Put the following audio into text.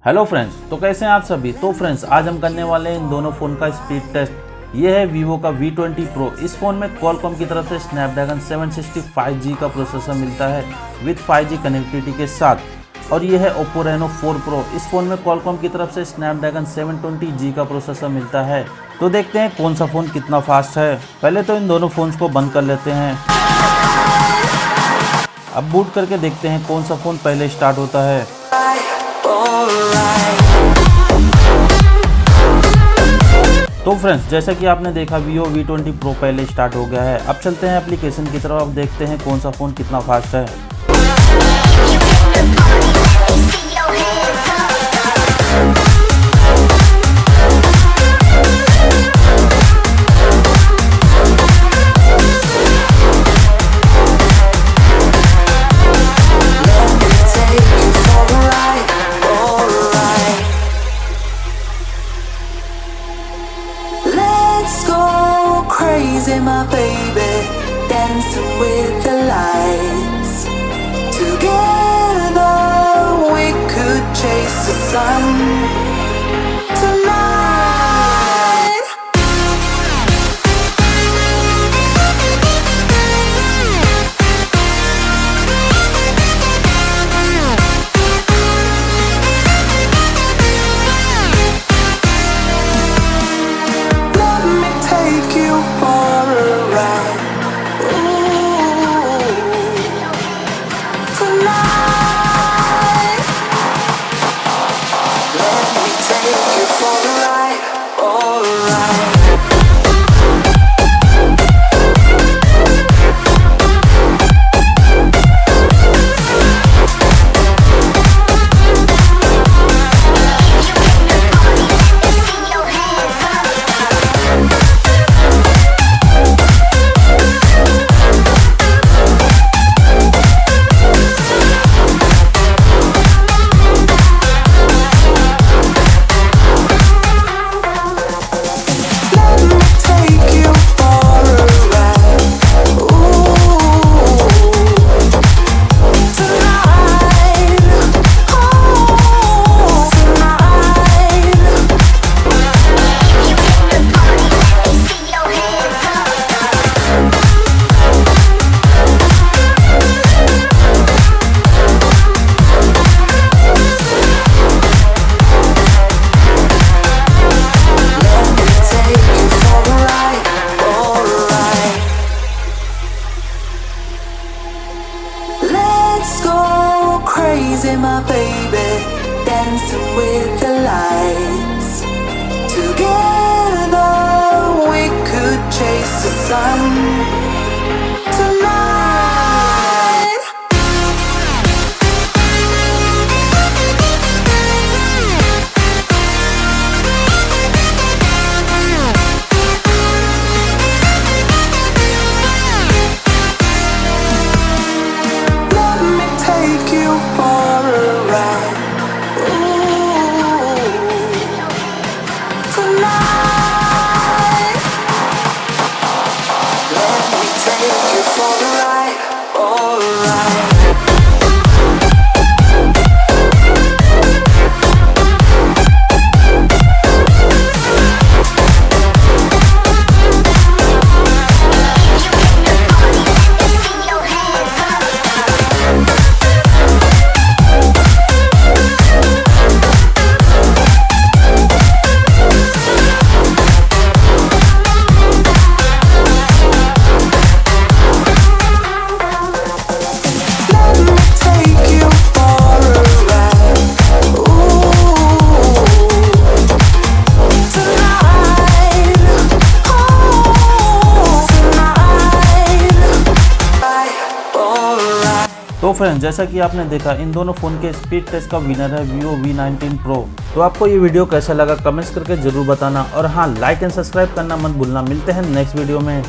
Hello friends, तो कैसे हैं आप सभी। तो फ्रेंड्स, आज हम करने वाले हैं इन दोनों फ़ोन का स्पीड टेस्ट। ये है वीवो का V20 Pro। इस फ़ोन में क्वालकॉम की तरफ से स्नैपड्रैगन 765G का प्रोसेसर मिलता है विद 5G कनेक्टिविटी के साथ। और ये है OPPO RENO 4 Pro। इस फ़ोन में क्वालकॉम की तरफ से स्नैपड्रैगन 720G का प्रोसेसर मिलता है। तो देखते हैं कौन सा फ़ोन कितना फास्ट है। पहले तो इन दोनों फ़ोन्स को बंद कर लेते हैं। अब बूट करके देखते हैं कौन सा फ़ोन पहले स्टार्ट होता है। तो फ्रेंड्स, जैसा कि आपने देखा VIVO V20 Pro पहले स्टार्ट हो गया है। अब चलते हैं एप्लीकेशन की तरफ। अब देखते हैं कौन सा फ़ोन कितना फास्ट है। Crazy, my baby, dancing with the lights. Together we could chase the sun tonight. Let me take you for a ride. Ooh, tonight. Let me take you for a ride. Alright. Crazy, my baby, dancing with the lights. Together we could chase the sun tonight. Let me take you for a ride. Ooh, tonight. Let me take you for a ride. Alright. Let me take you for a ride. Ooh, tonight. Oh, tonight. Alright. तो friends, जैसा कि आपने देखा, इन दोनों phone के speed test का winner है VIVO V19 Pro। तो आपको ये वीडियो कैसा लगा कमेंट्स करके ज़रूर बताना। और हाँ, लाइक एंड सब्सक्राइब करना मत भूलना। मिलते हैं नेक्स्ट वीडियो में।